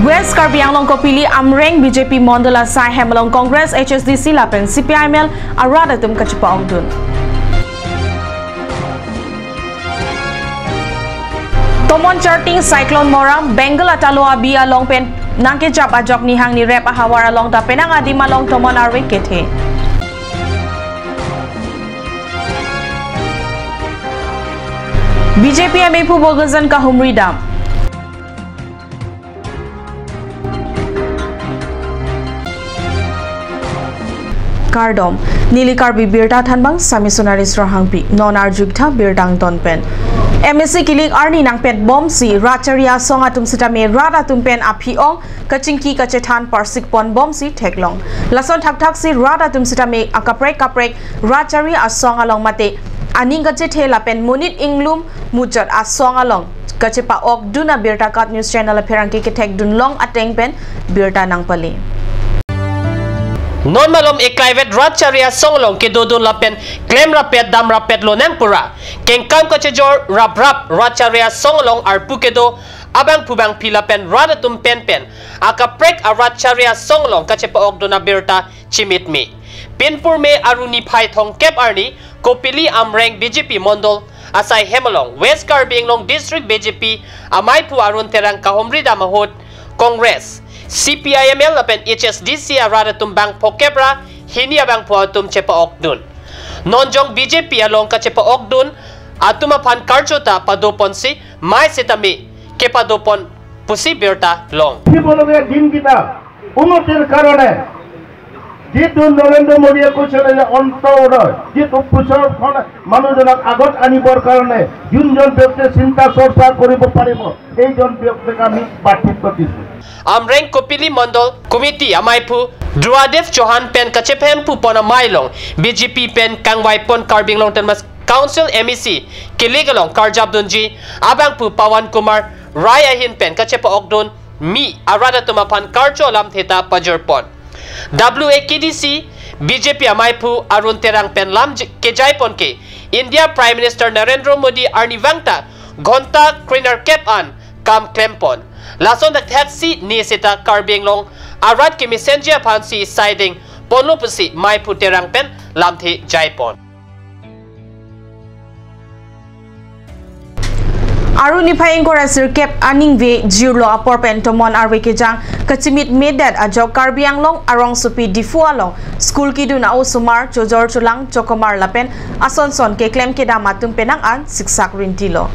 West Karbi Anglong Kopili Amreng BJP Mondala Sai Hemalong Congress HSDC Lapen CPIML Arada Tum Kachipa Ogdun. Tomon charting Cyclone Mora Bengal Ataloa Bi along pen Nangke Jap Ajok ni hang ni rep ahawar along ta penang adi malong Tomon Arwe Kethe. BJP MAPU Bogazan ka Humridam. Kardom Nili Karbi Birta Thanbang Sami Sonaris Rohangpi Non Arjugta Birtang Tonpen MSC Kilik Arni Nang Pet Bom Si Racharia Songa Tum Sitame Rada Tumpen Apiong Kachingki Kachetan Parsik Pon Bom Si Teklong Lason Thak Si Rada Tum Sitame Akaprek Racharia Asong Along Mate Aning Kachethe Lapen Munit Inglum Mujat Asong Along Kachepa Ok Duna Birta Kat News Channel Apherangki Ketek Dunlong Ateng Pen Birta Nang Pali Non malom e private racharia songlong ke dodon lapen claim rapet dam rapet lo nang pura keng kam ka chejor rap racharia songlong ar pukedo abang pubang pilapen rada tum pen aka prek a racharia songlong ka chepa ogdona berta chimit me pinpur me aruni phai thong kep arni kopili amreng BJP mondol asai hemalong West Karbi Anglong district BJP amai pu arun terang kahomri damahot Congress CPIML lapen HSDC arada tumbang pokebra hini abang po atum chepa okdun nonjong BJP along ka chepa okdun atuma pan karchota padopon si mai setami ke padopon pusi berta long bologe din kita unotir karone যেটো নরেন্দ্র মোদী কৈছিলে অন্তর যেটো পুছৰ মানুহজনক আগত আনিবৰ কাৰণে যোনজন ব্যক্তি চিন্তা চৰ্চা কৰিব পাৰিব এইজন ব্যক্তিক আমি পাৰ্থক্য দিছো Amreng Kopili Mondol Committee Amaipu Druadev Johan Pen Kachepem Pupona Mailong BJP Pen Kangwai Pon Karbi Anglong Tanmas Council MEC Kiligalong Karjab Dunji Abang Pu Pawan Kumar Raya Hin Pen Kachepa Ogdon Mi Arada Tumapan Karcho Lam Theta Pajerpon WAKDC BJP Amaipu Arun Terang Pen Lam Kejaipon Ke India Prime Minister Narendra Modi Arni Vangta Gonta Krinar Kepan Kam Klempon Lason the taxi ni sita Karbi Anglong arat ke messenger pansi siding ponlopusi mai puterang pen lamthi jaipon Aruni Phaing Korasir Kep Aning Ve Jirlo Apor Pen Tomon Arwe Kejang Kachimit Medat Ajok Karbi Anglong Arong Supi Difu Along School Kiduna Osumar Chojor Chulang Chokomar Lapen Asonson ke claim ke damatum penang an siksak rintilo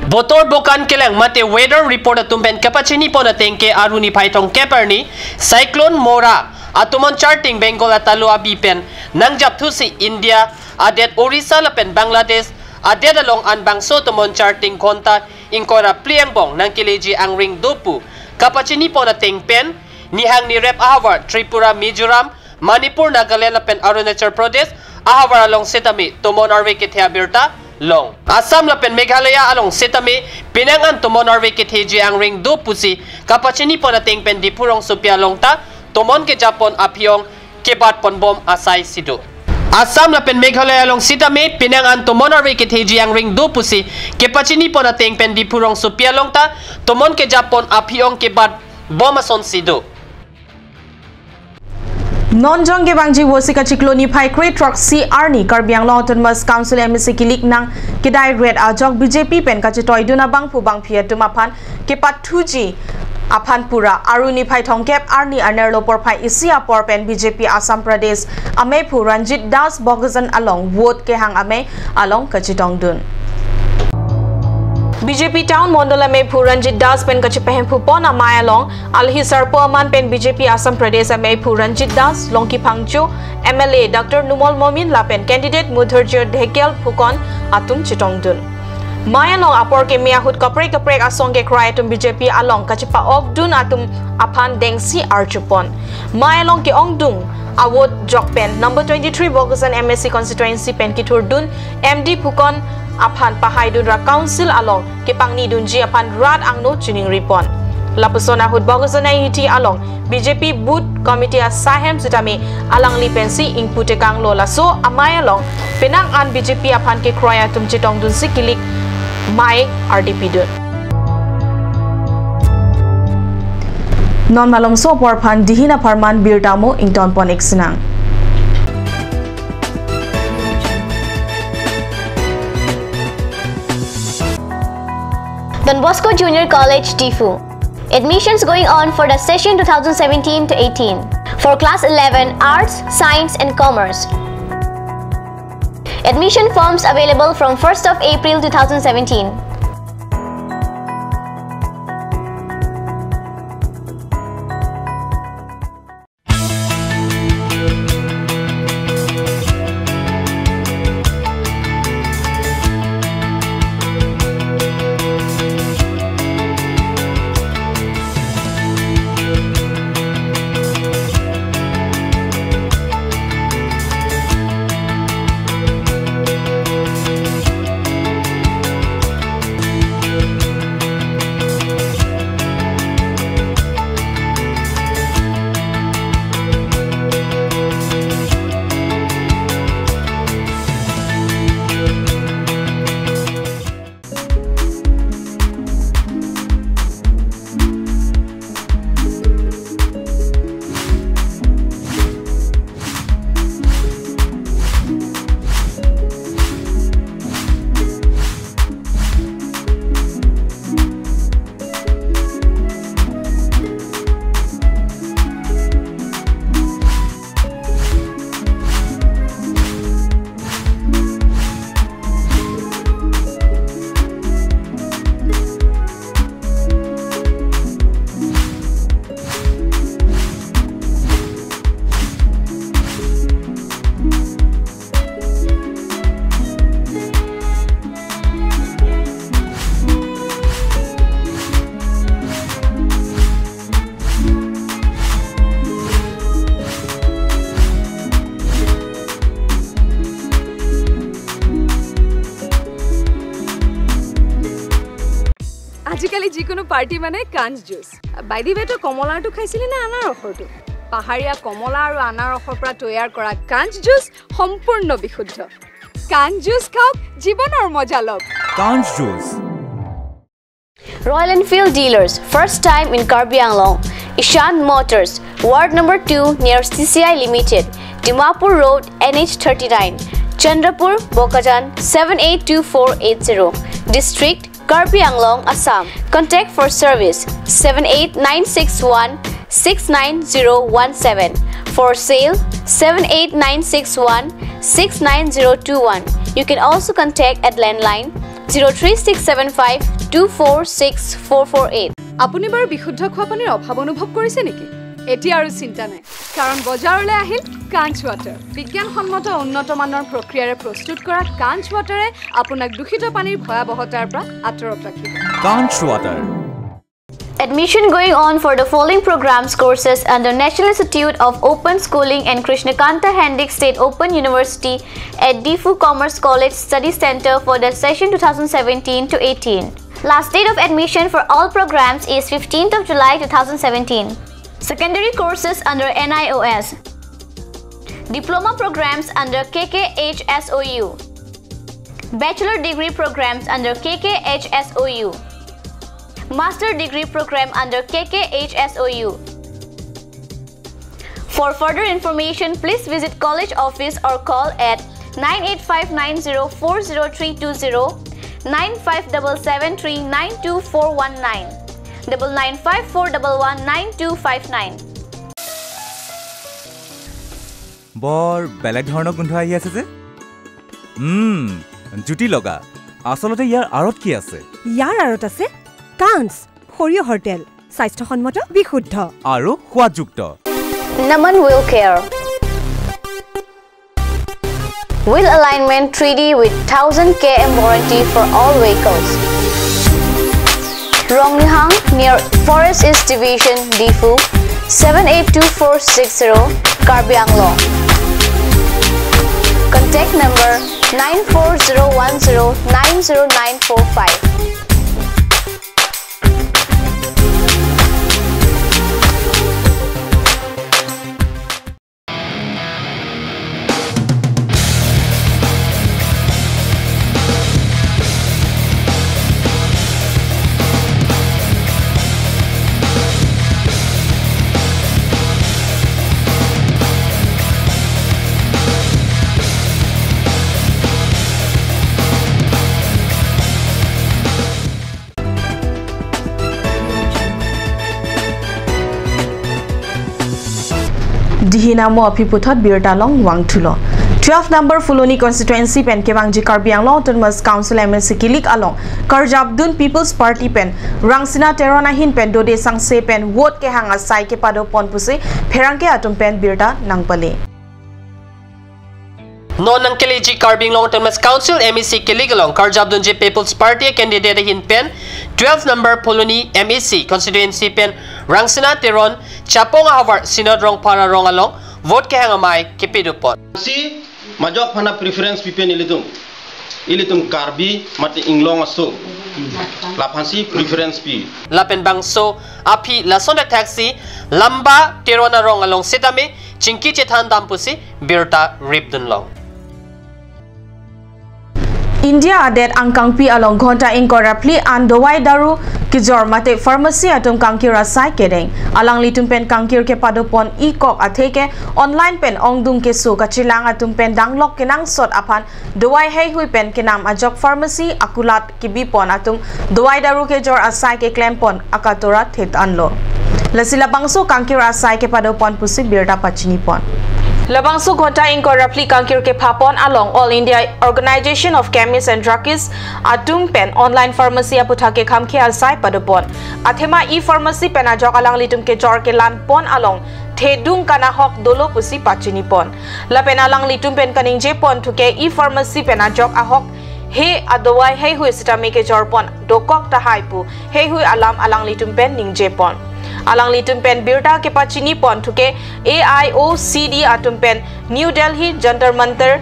Botor Bokan Kelang Mate Weather Report atumpen kapachini pon atengke Aruni Paitong Keperni Cyclone Mora atumon charting Bengal atalo abipen nangjap thusi India adet Orissa lapen Bangladesh adet along an bangso tumon charting konta inkora pliangbong nang kileji ang ring dopu kapachini pon atengpen nihang ni rep ahawar Tripura Mizoram Manipur Nagaland lapen Arunachal Pradesh ahawar along setami tumon arwe kethia birta long Assam lapen Meghalaya along setame pinangan tomon arwe ketheji ang ring do pusi kapachini pon ateng pen dipurong supia longta tomon ke Japon apiong kebat pon bom asai sido Assam lapen Meghalaya along setame pinangan tomon arwe ketheji ang ring do pusi kapachini pon ateng pen dipurong supia longta tomon ke Japon apiong kebat bom ason sido Non-jong ke bangji wosika chikloni phai kre truck C Arni Karbi Anglong Autonomous Council MSC Kilik nang kedai red ajok BJP pen ka chitoi duna bang pu bang phia tuma phan ke pathuji aphan pura Aruni phai thongkep Arni anerlo por phai isia por pen BJP Assam Pradesh ame phu Ranjit Das Bogazan along vote ke hang ame along ka chitong dun BJP Town Mondala में Ranjit Das pen kachipehem pon amaya long alhisar po aman pen BJP Assam Pradesh में Ranjit Das longki phangchu MLA Dr Numol Momin lapen candidate Mudharjir Dhekel phukon atum chitongdun Maya long apor ke miahut kaprek asong ke cry atum BJP along kachipa ogdun atum aphan dengsi archupon Maya long ke ongdung award jokpen number 23 Bogazan MSC constituency pen kitur dun MD phukon aphan pahaidun ra council along ke pangni dunji aphan rat angno chuning ripon lapusona hut Bogazan IET along BJP booth committee asahem sutami alang li pensi ingpute kanglo laso amaya long penang an BJP aphan ke kroya tum chitong dun sikilik mai RDP dun Non malom so porphan dihina farman birtamo ington ponik sinang. Don Bosco Junior College, Difu. Admissions going on for the session 2017 to 18 for class 11 Arts, Science and Commerce. Admission forms available from 1st of April 2017. আজিকালি যিকোনো পাৰ্টি মানে কাঞ্চ জুচ বাইদি বেটো কমলাটো খাইছিলি না আনাৰ ৰসটো পাহাৰীয়া কমলা আৰু আনাৰ ৰসৰ পৰা তৈয়াৰ কৰা কাঞ্চ জুচ সম্পূৰ্ণ বিশুদ্ধ কাঞ্চ জুচ খাওক জীৱনৰ মজা লওক কাঞ্চ juice Royal Enfield dealers, first time in Karbi Anglong. Ishan Motors, Ward number 2 near CCI Limited, Dimapur Road, NH39, Chandrapur, Bokajan 782480, District Karbi Anglong, Assam. Contact for service 78961 69017. For sale 78961 69021. You can also contact at landline 03675 246448. আপুনি বাৰু বিশুদ্ধ খোৱা পানীৰ অভাৱ অনুভৱ কৰিছে নেকি এতিয়া আৰু চিন্তা নাই কাৰণ বজাৰলৈ আহিল কাঞ্চ ৱাটাৰ বিজ্ঞানসন্মত উন্নত মানৰ প্ৰক্ৰিয়াৰে প্ৰস্তুত কৰা কাঞ্চ ৱাটাৰে আপোনাক দূষিত পানীৰ ভয়াবহতাৰ পৰা আঁতৰত ৰাখিব কাঞ্চ water Admission going on for the following programs courses under National Institute of Open Schooling and Krishnakanta Hendik State Open University at Difu Commerce College Study Center for the session 2017 to 18. Last date of admission for all programs is 15th of July 2017. Secondary courses under NIOS. Diploma programs under KKHSOU. Bachelor degree programs under KKHSOU. Master degree program under KKHSOU. For further information, please visit college office or call at 985904032 957739249 995411929. বৰ বেলেগ ধৰণৰ গোন্ধ আহি আছে যে জুটি লগা আসলতে ইয়াৰ আৰত কি আছে ইয়াৰ আৰত আছে কাঞ্চ সৰিয়হৰ তেল স্বাস্থ্যসন্মত বিশুদ্ধ আৰু সোৱাদযুক্ত Naman Wheel Care. Wheel alignment 3D with 1000 km warranty for all vehicles. Rongnihang near Forest East Division, Difu 782460, Karbi Anglong. Contact number 94010 90945. Dinamo api puthot birta long wang thulo 12 number Fuloni constituency pen ke bangji Karbi Anglong Autonomous Council MLC kilik along Karjabdun People's Party pen Rangsina Terona hin pen dode sangse pen vote ke hanga sai ke pado pon puse pherangke atum pen birta nangpale Non ng Keleji Karbi Anglong Autonomous Council MEC kilik along Karjabdun People's Party candidate hin pen 12 number Fuloni MEC constituency pen Rangsina Teron Chapong Havar Sinodrong para rong along vote ke hanga mai ke pedupot si majok mana preference pipen ilitum Karbi mati inglong aso lapansi preference pi lapen bangso api lasonda taxi lamba terona rong along sitame chingki chethan dampusi birta ripdun long India adet angkangpi along ghonta incorruptly and dowai daru kijor mate pharmacy atum kangkira sai kedeng alang litum pen kangkir ke padopon ikok atheke online pen ongdung ke su kachilang atum pen danglok kenang sot apan dowai hei hui pen kenam ajok pharmacy akulat kibipon atum dowai daru ke jor asai ke klempon akatora thet anlo lasila bangso kangkira asai ke padopon pusi birda pachini pon Labangso ghonta incorruptly kangkir ke phapon along All India Organization of Chemists and Druggists atum pen online pharmacy aputhake khamke alsai padopon athema e-pharmacy pen ajok alang litum ke jor ke lan pon along thedung kana hok dolo pusi pachini pon lapen alang litum pen kaning je pon thuke e-pharmacy pen ajok ahok he adowai he hui sitame ke jor pon dokok ta haipu he hui alang litum pen ning je pon alang litum pen birta ke pachini pon thuke AIOCD atum pen New Delhi Jantar Mantar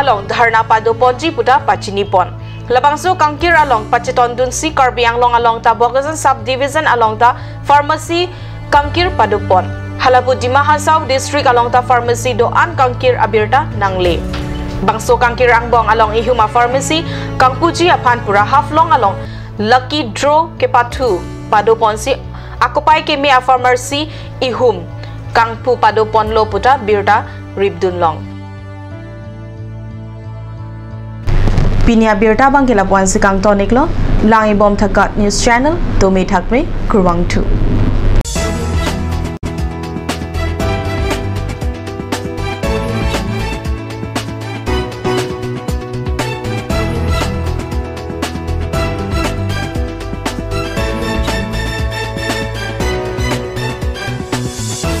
along dharna pado ponji puta pachini pon labangso kangkir along pacheton dunsi Karbi Anglong along ta Bogazan subdivision along ta pharmacy kangkir pado pon halabu Dima Hasau district along ta pharmacy do an kangkir abirta nangle bangso kangkir angbong along ihuma pharmacy kangpuji apan pura haflong along lucky draw ke pathu pado ponsi Akupai ke mea pharmacy ihum kangpu pado ponlo puta birta ribdun long pinia birta bangkela puan si kang tonik lo langi bom thakat news channel tomi thakme kurwang 2